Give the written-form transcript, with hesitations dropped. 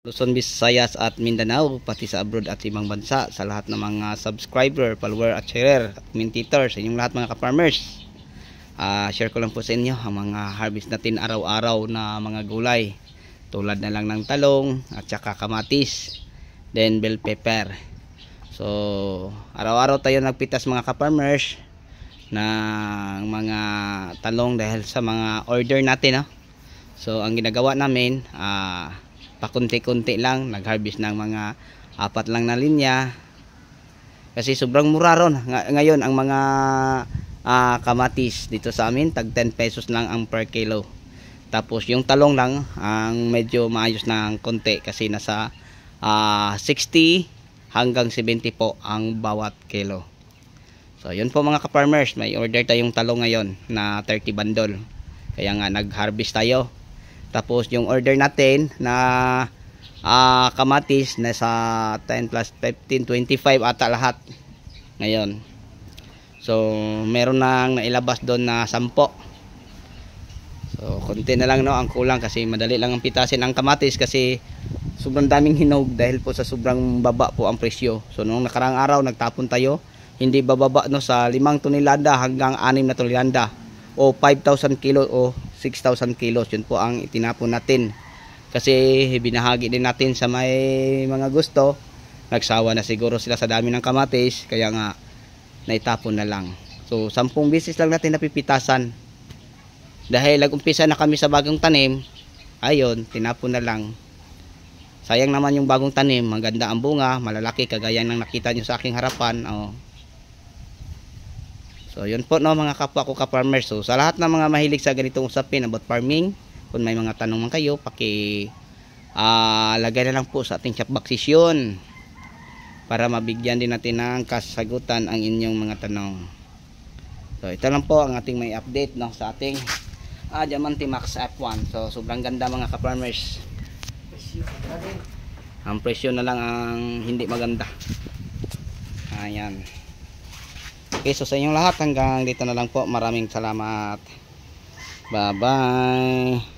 Luzon, Visayas at Mindanao, pati sa abroad at ibang bansa, sa lahat ng mga subscriber, follower at sharer at commentator, sa inyong lahat mga ka-farmers. Share ko lang po sa inyo ang mga harvest natin araw-araw na mga gulay, tulad na lang ng talong at saka kamatis, then bell pepper. So araw-araw tayo nagpitas mga ka-farmers ng mga talong dahil sa mga order natin, no? So ang ginagawa namin, pakunti-kunti lang, nag-harvest ng mga 4 lang na linya kasi sobrang mura ron ngayon ang mga kamatis dito sa amin, tag 10 pesos lang ang per kilo. Tapos yung talong lang ang medyo maayos ng konti kasi nasa 60 hanggang 70 po ang bawat kilo. So yun po mga ka-farmers, may order tayong talong ngayon na 30 bandol, kaya nga nag-harvest tayo. Tapos yung order natin na kamatis nasa 10 plus 15, 25 ata lahat ngayon. So meron nang nailabas doon na 10. So konti na lang, no, ang kulang kasi madali lang ang pitasin ang kamatis kasi sobrang daming hinog dahil po sa sobrang baba po ang presyo. So nung nakarang araw nagtapon tayo, hindi bababa, no, sa 5 tonelada hanggang 6 na tonelada o 5,000 kilo o 6,000 kilos. Yun po ang itinapon natin kasi binahagi din natin sa may mga gusto. Nagsawa na siguro sila sa dami ng kamatis, kaya nga naitapon na lang. So 10 beses lang natin napipitasan dahil nag-umpisa na kami sa bagong tanim. Ayun, tinapon na lang. Sayang naman yung bagong tanim, maganda ang bunga, malalaki kagaya ng nakita nyo sa aking harapan. So yun po, no, mga kapwa ko ka-farmers. So sa lahat ng mga mahilig sa ganitong usapin about farming, kung may mga tanong man kayo, lagay na lang po sa ating chat box session para mabigyan din natin ng kasagutan ang inyong mga tanong. So ito lang po ang ating may update, no, sa ating Diamante Max F1. So sobrang ganda mga ka-farmers. Ang presyo na lang ang hindi maganda. Ayan. Okay, so sa inyong lahat hanggang dito na lang po. Maraming salamat. Bye bye.